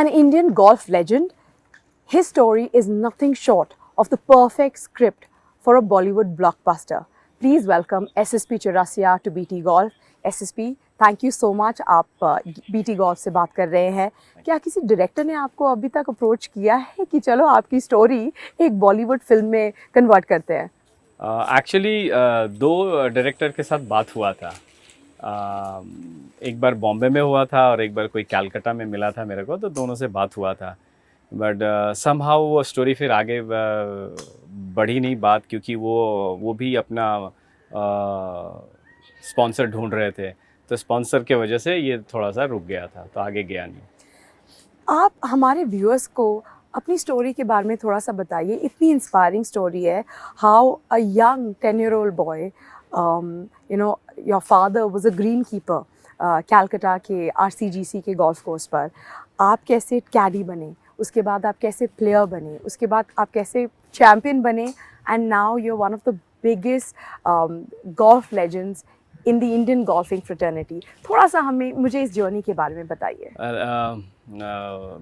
An Indian golf legend, his story is nothing short of the perfect script for a Bollywood blockbuster. Please welcome SSP Chaurasia to BT Golf. SSP, thank you so much. आप BT Golf से बात कर रहे हैं. क्या किसी director ने आपको अभी तक अप्रोच किया है कि चलो आपकी स्टोरी एक बॉलीवुड फिल्म में कन्वर्ट करते हैं? एक्चुअली दो डायरेक्टर के साथ बात हुआ था. एक बार बॉम्बे में हुआ था और एक बार कोई कैलकाटा में मिला था मेरे को, तो दोनों से बात हुआ था. बट समहाउ वो स्टोरी फिर आगे बढ़ी नहीं बात, क्योंकि वो भी अपना स्पॉन्सर ढूंढ रहे थे. तो स्पॉन्सर के वजह से ये थोड़ा सा रुक गया था, तो आगे गया नहीं. आप हमारे व्यूअर्स को अपनी स्टोरी के बारे में थोड़ा सा बताइए. इतनी इंस्पायरिंग स्टोरी है. How a young 10-year-old boy, you know, your father was a green keeper Calcutta के RCGC के गोल्फ कोर्स पर. आप कैसे कैडी बने, उसके बाद आप कैसे प्लेयर बने, उसके बाद आप कैसे चैम्पियन बने, and now you are one of the biggest golf legends in the Indian golfing fraternity. थोड़ा सा मुझे इस जर्नी के बारे में बताइए.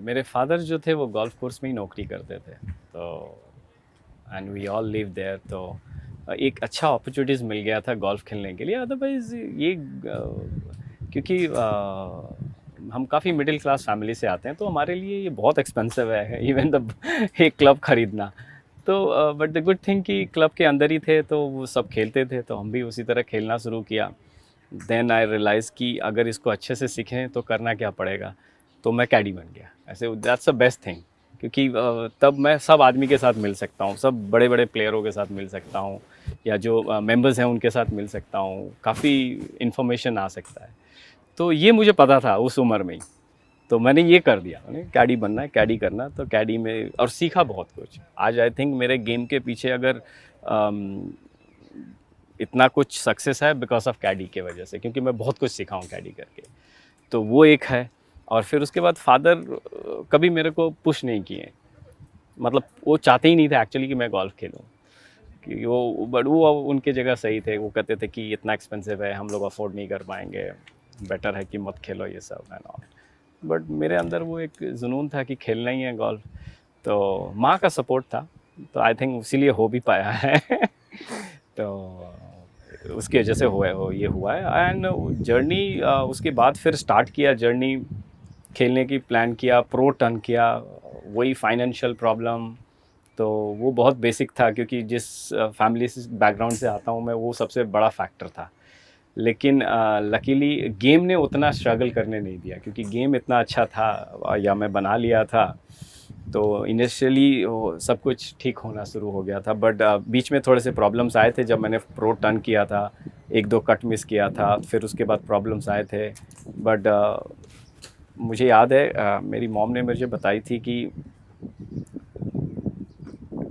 मेरे फादर जो थे वो गोल्फ कोर्स में ही नौकरी करते थे, तो and we all live there. तो एक अच्छा अपॉर्चुनिटीज़ मिल गया था गोल्फ खेलने के लिए. अदरवाइज़ ये क्योंकि हम काफ़ी मिडिल क्लास फैमिली से आते हैं, तो हमारे लिए ये बहुत एक्सपेंसिव है इवन द एक क्लब ख़रीदना. तो बट द गुड थिंग कि क्लब के अंदर ही थे, तो वो सब खेलते थे, तो हम भी उसी तरह खेलना शुरू किया. देन आई रियलाइज़ कि अगर इसको अच्छे से सीखें तो करना क्या पड़ेगा, तो मैं कैडी बन गया. ऐसे दैट्स द बेस्ट थिंग, क्योंकि तब मैं सब आदमी के साथ मिल सकता हूँ, सब बड़े बड़े प्लेयरों के साथ मिल सकता हूँ, या जो मेंबर्स हैं उनके साथ मिल सकता हूँ. काफ़ी इन्फॉर्मेशन आ सकता है. तो ये मुझे पता था उस उम्र में ही, तो मैंने ये कर दिया. मैंने कैडी बनना है, कैडी करना. तो कैडी में और सीखा बहुत कुछ. आज आई थिंक मेरे गेम के पीछे अगर इतना कुछ सक्सेस है बिकॉज ऑफ कैडी के वजह से, क्योंकि मैं बहुत कुछ सीखा हूँ कैडी करके. तो वो एक है. और फिर उसके बाद फादर कभी मेरे को पुश नहीं किए, मतलब वो चाहते ही नहीं थे एक्चुअली कि मैं गोल्फ खेलूँ, कि वो उनके जगह सही थे. वो कहते थे कि इतना एक्सपेंसिव है, हम लोग अफोर्ड नहीं कर पाएंगे, बेटर है कि मत खेलो ये सब एंड ऑल. बट मेरे अंदर वो एक जुनून था कि खेलना ही है गोल्फ. तो माँ का सपोर्ट था, तो आई थिंक इसीलिए हो भी पाया है. तो उसकी वजह से ये हुआ है. एंड जर्नी उसके बाद फिर स्टार्ट किया, जर्नी खेलने की प्लान किया, प्रो टर्न किया. वही फाइनेंशियल प्रॉब्लम, तो वो बहुत बेसिक था, क्योंकि जिस फैमिली बैकग्राउंड से आता हूँ मैं, वो सबसे बड़ा फैक्टर था. लेकिन लकीली गेम ने उतना स्ट्रगल करने नहीं दिया, क्योंकि गेम इतना अच्छा था या मैं बना लिया था. तो इनिशियली सब कुछ ठीक होना शुरू हो गया था. बट बीच में थोड़े से प्रॉब्लम्स आए थे जब मैंने प्रो टर्न किया था. 1-2 कट मिस किया था, फिर उसके बाद प्रॉब्लम्स आए थे. बट मुझे याद है मेरी मॉम ने मुझे बताई थी कि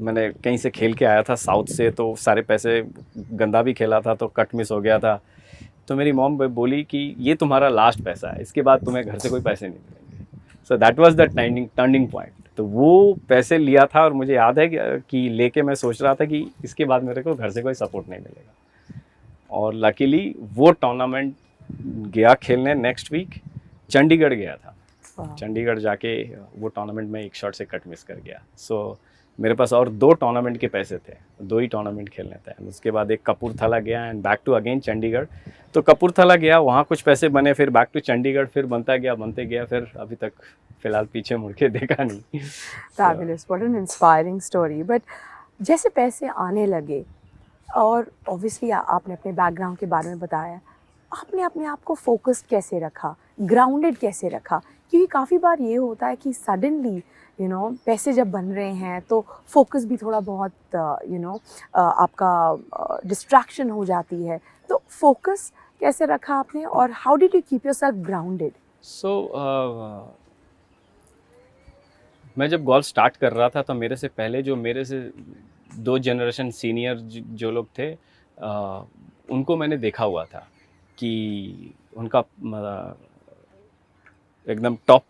मैंने कहीं से खेल के आया था साउथ से, तो सारे पैसे गंदा भी खेला था, तो कट मिस हो गया था. तो मेरी मॉम बोली कि ये तुम्हारा लास्ट पैसा है, इसके बाद तुम्हें घर से कोई पैसे नहीं मिलेंगे. So that was the turning point. तो वो पैसे लिया था, और मुझे याद है कि लेके मैं सोच रहा था कि इसके बाद मेरे को घर से कोई सपोर्ट नहीं मिलेगा. और लकीली वो टूर्नामेंट गया खेलने. नेक्स्ट वीक चंडीगढ़ गया था. चंडीगढ़ जाके वो टूर्नामेंट में एक शॉट से कट मिस कर गया. सो मेरे पास और 2 टूर्नामेंट के पैसे थे, 2 ही टूर्नामेंट खेलने थे. उसके बाद एक कपूरथला गया and back to again Chandigarh. तो कपूरथला गया, वहाँ कुछ पैसे बने, फिर बैक टू चंडीगढ़, फिर बनते गया. फिर अभी तक फ़िलहाल पीछे मुड़ के देखा नहीं. Fabulous, what an inspiring story. But जैसे पैसे आने लगे, और ऑब्वियसली आपने अपने बैकग्राउंड के बारे में बताया, आपने अपने आप को फोकस्ड कैसे रखा, ग्राउंडेड कैसे रखा? क्योंकि काफ़ी बार ये होता है कि सडनली पैसे जब बन रहे हैं तो फोकस भी थोड़ा बहुत आपका डिस्ट्रैक्शन हो जाती है. तो फोकस कैसे रखा आपने, और how did you keep yourself grounded? So मैं जब गोल्फ स्टार्ट कर रहा था, तो मेरे से पहले जो मेरे से 2 जनरेशन सीनियर जो लोग थे, उनको मैंने देखा हुआ था कि उनका एकदम टॉप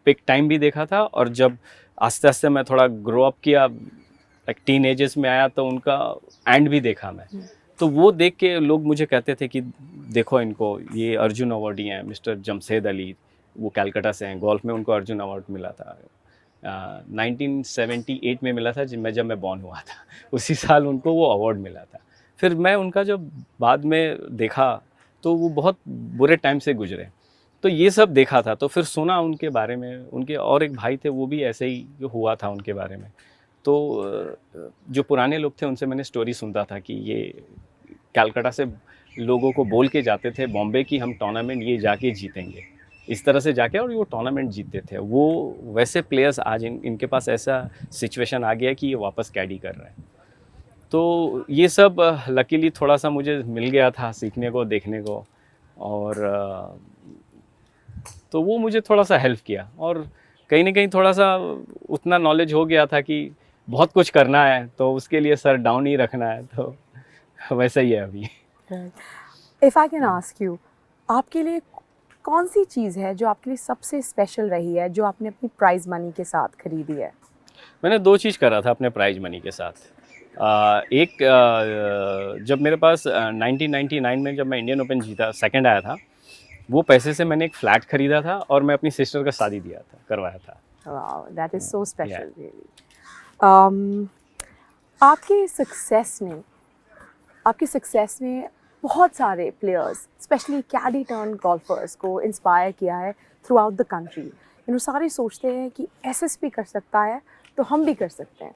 पिक टाइम भी देखा था. और जब आस्ते आस्ते मैं थोड़ा ग्रो अप किया, लाइक टीन एजेस में आया, तो उनका एंड भी देखा मैं. तो वो देख के लोग मुझे कहते थे कि देखो इनको, ये अर्जुन अवार्डी हैं, मिस्टर जमशेद अली, वो कलकत्ता से हैं, गोल्फ में उनको अर्जुन अवार्ड मिला था। 1978 में मिला था, जब मैं बॉर्न हुआ था उसी साल उनको वो अवार्ड मिला था। फिर मैं उनका जब बाद में देखा तो वो बहुत बुरे टाइम से गुजरे, तो ये सब देखा था, तो फिर सुना उनके बारे में। उनके और एक भाई थे, वो भी ऐसे ही हुआ था उनके बारे में। तो जो पुराने लोग थे उनसे मैंने स्टोरी सुनता था कि ये कलकत्ता से लोगों को बोल के जाते थे बॉम्बे की हम टूर्नामेंट ये जाके जीतेंगे, इस तरह से जाके, और वो टूर्नामेंट जीतते थे। वो वैसे प्लेयर्स आज इनके पास ऐसा सिचुएशन आ गया कि ये वापस कैडी कर रहे हैं। तो ये सब लकीली थोड़ा सा मुझे मिल गया था सीखने को, देखने को, और तो वो मुझे थोड़ा सा हेल्प किया। और कहीं ना कहीं थोड़ा सा उतना नॉलेज हो गया था कि बहुत कुछ करना है तो उसके लिए सर डाउन ही रखना है, तो वैसा ही है अभी। If I can ask you, आपके लिए कौन सी चीज़ है जो आपके लिए सबसे स्पेशल रही है, जो आपने अपनी प्राइज मनी के साथ खरीदी है? मैंने 2 चीज़ करा था अपने प्राइज मनी के साथ। एक जब मेरे पास 1999 में जब मैं इंडियन ओपन जीता, सेकंड आया था, वो पैसे से मैंने एक फ्लैट खरीदा था और मैं अपनी सिस्टर का शादी करवाया था। Wow, that is so special Yeah. Really. आपके सक्सेस ने बहुत सारे प्लेयर्स, स्पेशली कैडी टर्न गोल्फर्स को इंस्पायर किया है थ्रू आउट द कंट्री। सारे सोचते हैं कि एसएसपी कर सकता है तो हम भी कर सकते हैं।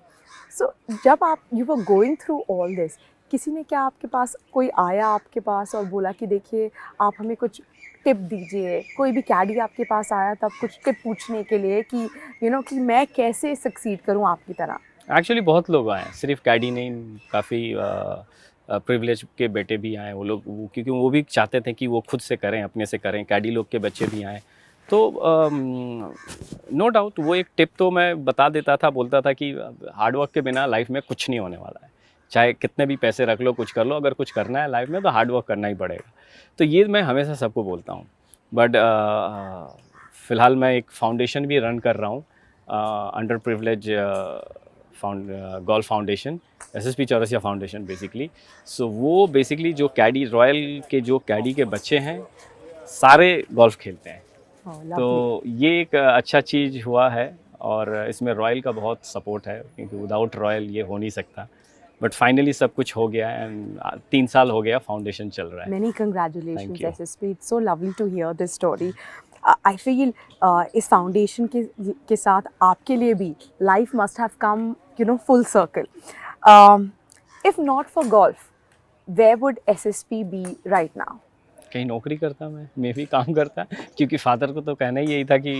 सो जब आप you were going through all this, किसी ने क्या आपके पास, कोई आया आपके पास और बोला कि देखिए आप हमें कुछ टिप दीजिए? कोई भी कैडी आपके पास आया तब कुछ टिप पूछने के लिए कि कि मैं कैसे सक्सीड करूं आपकी तरह? एक्चुअली बहुत लोग आए हैं, सिर्फ कैडी नहीं, काफ़ी प्रिविलेज के बेटे भी आए। वो लोग क्योंकि वो भी चाहते थे कि वो खुद से करें, अपने से करें। कैडी लोग के बच्चे भी आए। तो नो डाउट वो एक टिप तो मैं बता देता था, बोलता था कि हार्ड वर्क के बिना लाइफ में कुछ नहीं होने वाला है। चाहे कितने भी पैसे रख लो, कुछ कर लो, अगर कुछ करना है लाइफ में तो हार्ड वर्क करना ही पड़ेगा। तो ये मैं हमेशा सबको बोलता हूँ। बट फ़िलहाल मैं एक फाउंडेशन भी रन कर रहा हूँ, under privilege golf foundation, SSP Chaurasia foundation basically. So वो बेसिकली जो कैडी रॉयल के जो कैडी के बच्चे हैं सारे गोल्फ खेलते हैं। तो ये एक अच्छा चीज़ हुआ है और इसमें रॉयल का बहुत सपोर्ट है, क्योंकि विदाउट रॉयल ये हो नहीं सकता। बट फाइनली सब कुछ हो गया एंड 3 साल हो गया, फाउंडेशन चल रहा है। Many Thank congratulations, you. SSP. It's so lovely to hear this story. I feel इस फाउंडेशन के साथ आपके लिए भी life must have come, full circle. If not for golf, where would SSP be right now? कहीं नौकरी करता मैं भी काम करता, क्योंकि फादर को तो कहना ही यही था कि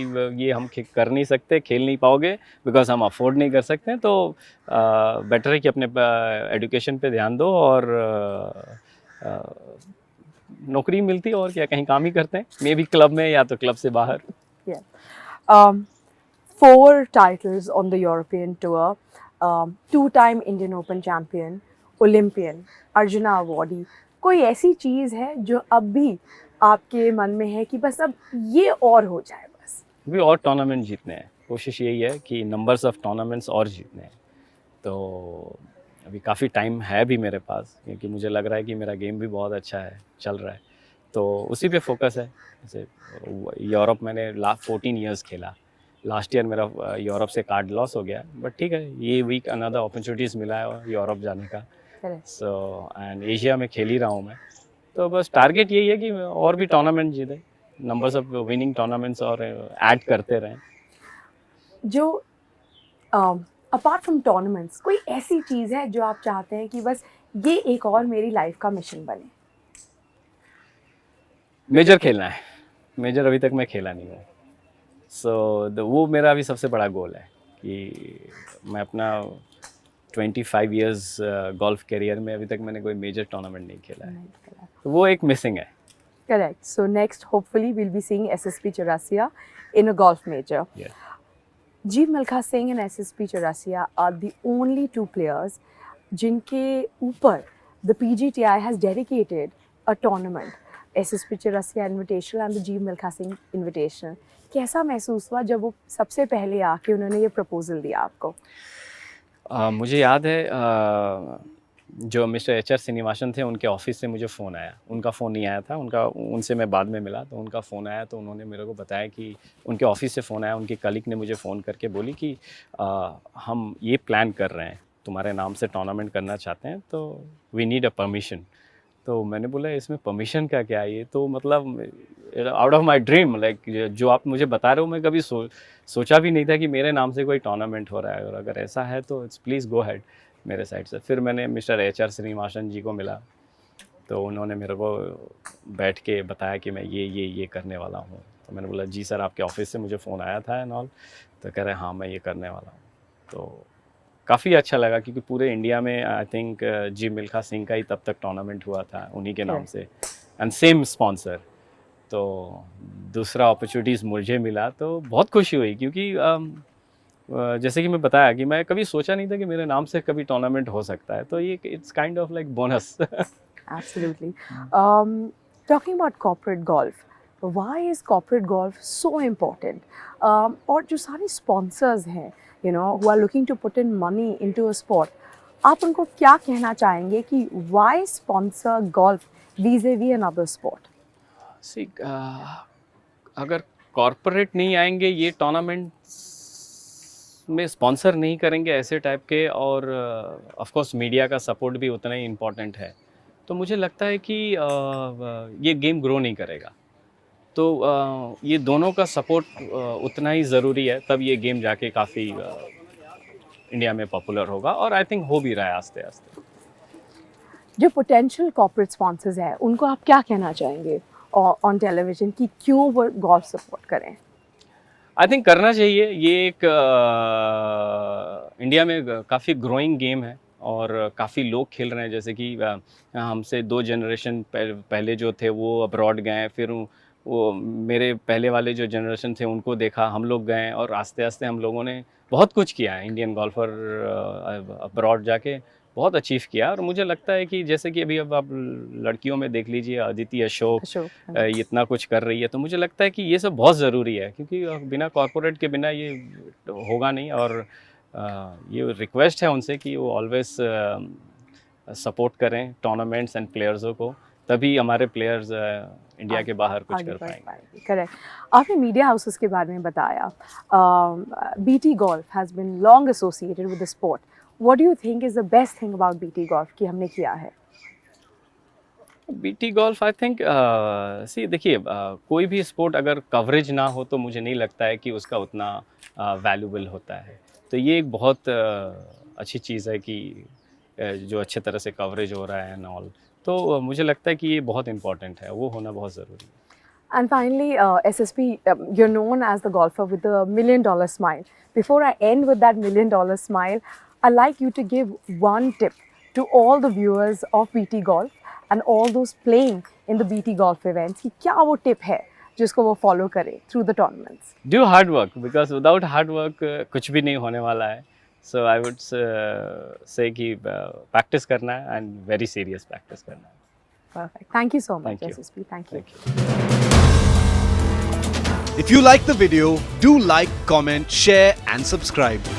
ये हम कर नहीं सकते, खेल नहीं पाओगे, बिकॉज हम अफोर्ड नहीं कर सकते। तो बेटर है कि अपने एजुकेशन पे ध्यान दो और नौकरी मिलती और क्या, कहीं काम ही करते हैं, मे भी क्लब में या तो क्लब से बाहर। Yeah. Um, 4 titles on the European Tour, 2-time Indian Open champion, Olympian, Arjuna awardee. कोई ऐसी चीज़ है जो अब भी आपके मन में है कि बस अब ये और हो जाए बस? भी और टूर्नामेंट जीतने हैं, कोशिश यही है कि नंबर्स ऑफ टूर्नामेंट्स और जीतने हैं। तो अभी काफ़ी टाइम है भी मेरे पास, क्योंकि मुझे लग रहा है कि मेरा गेम भी बहुत अच्छा है, चल रहा है, तो उसी पे फोकस है। जैसे यूरोप मैंने लास्ट 14 ईयर्स खेला। लास्ट ईयर मेरा यूरोप से कार्ड लॉस हो गया, बट ठीक है, ये वीक अनदर अपॉर्चुनिटीज़ मिला है यूरोप जाने का। सो एंड एशिया में खेल ही रहा हूँ मैं, तो बस टारगेट यही है कि और भी टूर्नामेंट जीते, नंबर्स ऑफ विनिंग टूर्नामेंट्स और ऐड करते रहें। जो अपार्ट फ्रॉम टूर्नामेंट्स, कोई ऐसी चीज़ है जो आप चाहते हैं कि बस ये एक और मेरी लाइफ का मिशन बने? मेजर खेलना है। मेजर अभी तक मैं खेला नहीं हूँ, सो वो मेरा अभी सबसे बड़ा गोल है कि मैं अपना 25 इयर्स गोल्फ करियर में अभी तक मैंने कोई मेजर टूर्नामेंट नहीं खेला है, तो वो एक मिसिंग है। Correct. So next, hopefully, we'll be seeing SSP Chaurasia in a golf major. Yeah. Jeev Milkha Singh and SSP Chaurasia are the only 2 players जिनके ऊपर the PGTI has dedicated a tournament, SSP Chaurasia Invitational and the Jeev Milkha Singh Invitational. कैसा महसूस हुआ जब वो सबसे पहले आके उन्होंने ये प्रपोजल दिया आपको? मुझे याद है जो मिस्टर HR श्रीनिवासन थे उनके ऑफिस से मुझे फ़ोन आया, उनका फ़ोन नहीं आया था, उनसे मैं बाद में मिला तो उनका फ़ोन आया, तो उन्होंने मेरे को बताया कि उनके ऑफिस से फ़ोन आया, उनकी कलीग ने मुझे फ़ोन करके बोली कि हम ये प्लान कर रहे हैं, तुम्हारे नाम से टूर्नामेंट करना चाहते हैं, तो वी नीड अ परमिशन। तो मैंने बोला इसमें परमिशन का क्या है, ये तो मतलब out of my dream, like जो आप मुझे बता रहे हो मैं कभी सोचा भी नहीं था कि मेरे नाम से कोई टूर्नामेंट हो रहा है, और अगर ऐसा है तो इट्स प्लीज़ गो हैड मेरे साइड से। फिर मैंने मिस्टर HR श्रीनिवासन जी को मिला, तो उन्होंने मेरे को बैठ के बताया कि मैं ये करने वाला हूँ। तो मैंने बोला जी सर, आपके ऑफिस से मुझे फ़ोन आया था एंड ऑल, तो कह रहे हाँ मैं ये करने वाला हूँ। तो काफ़ी अच्छा लगा, क्योंकि पूरे इंडिया में आई थिंक जी मिल्खा सिंह का ही तब तक टूर्नामेंट हुआ था उन्हीं के नाम से, एंड सेम स्पॉन्सर। तो दूसरा अपॉर्चुनिटीज़ मुझे मिला तो बहुत खुशी हुई, क्योंकि जैसे कि मैं बताया कि मैं कभी सोचा नहीं था कि मेरे नाम से कभी टूर्नामेंट हो सकता है, तो ये it's kind of like bonus. Absolutely. Talking about corporate golf, why is corporate golf so important? और जो सारे sponsors हैं, who are looking to put in money into a sport, आप उनको क्या कहना चाहेंगे कि why sponsor golf vis-a-vis another sport? See, अगर कॉरपोरेट नहीं आएंगे ये टूर्नामेंट में, स्पॉन्सर नहीं करेंगे ऐसे टाइप के, और ऑफ कोर्स मीडिया का सपोर्ट भी उतना ही इम्पोर्टेंट है, तो मुझे लगता है कि ये गेम ग्रो नहीं करेगा। तो ये दोनों का सपोर्ट उतना ही ज़रूरी है, तब ये गेम जाके काफ़ी इंडिया में पॉपुलर होगा, और आई थिंक हो भी रहा है आस्ते आस्ते। जो पोटेंशियल कॉर्पोरेट स्पॉन्सर्स हैं उनको आप क्या कहना चाहेंगे ऑन टेलीविजन कि क्यों वो गोल्फ सपोर्ट करें? आई थिंक करना चाहिए, ये एक इंडिया में काफ़ी ग्रोइंग गेम है, और काफ़ी लोग खेल रहे हैं। जैसे कि हमसे 2 जनरेशन पहले जो थे वो अब्रॉड गए, फिर वो मेरे पहले वाले जो जनरेशन थे उनको देखा, हम लोग गए, और आस्ते आस्ते हम लोगों ने बहुत कुछ किया है। इंडियन गोल्फर अब्रॉड जाके बहुत अचीव किया, और मुझे लगता है कि जैसे कि अभी अब आप लड़कियों में देख लीजिए, अदिति अशोक इतना कुछ कर रही है, तो मुझे लगता है कि ये सब बहुत ज़रूरी है, क्योंकि बिना कॉर्पोरेट के बिना ये होगा नहीं। और ये रिक्वेस्ट है उनसे कि वो ऑलवेज सपोर्ट करें टूर्नामेंट्स एंड प्लेयर्सों को, तभी हमारे प्लेयर्स इंडिया के बाहर कुछ कर पाएंगे। करेक्ट। आपने मीडिया हाउसेस के बारे में बताया। BT Golf has been long associated with the sport. What do you think is the best thing about BT Golf कि हमने किया है? BT Golf आई थिंक सी देखिए, कोई भी स्पोर्ट अगर कवरेज ना हो तो मुझे नहीं लगता है कि उसका उतना वैल्यूबल होता है। तो ये एक बहुत अच्छी चीज़ है कि जो अच्छे तरह से कवरेज हो रहा है एंड ऑल, तो मुझे लगता है कि ये बहुत इम्पोर्टेंट है, वो होना बहुत ज़रूरी है। And finally, SSP, you're known as the golfer with the $1 million smile. Before I end with that $1 million smile, I'd like you to give one tip to all the viewers of BT Golf and all those playing in the BT Golf events कि क्या वो tip है जिसको वो follow करे through the tournaments? Do hard work, because without hard work कुछ भी नहीं होने वाला है। So I would say कि practice करना है, and very serious practice करना है। Perfect. Thank you so much, Thank you. SSP. Thank you. If you like the video, do like, comment, share and subscribe.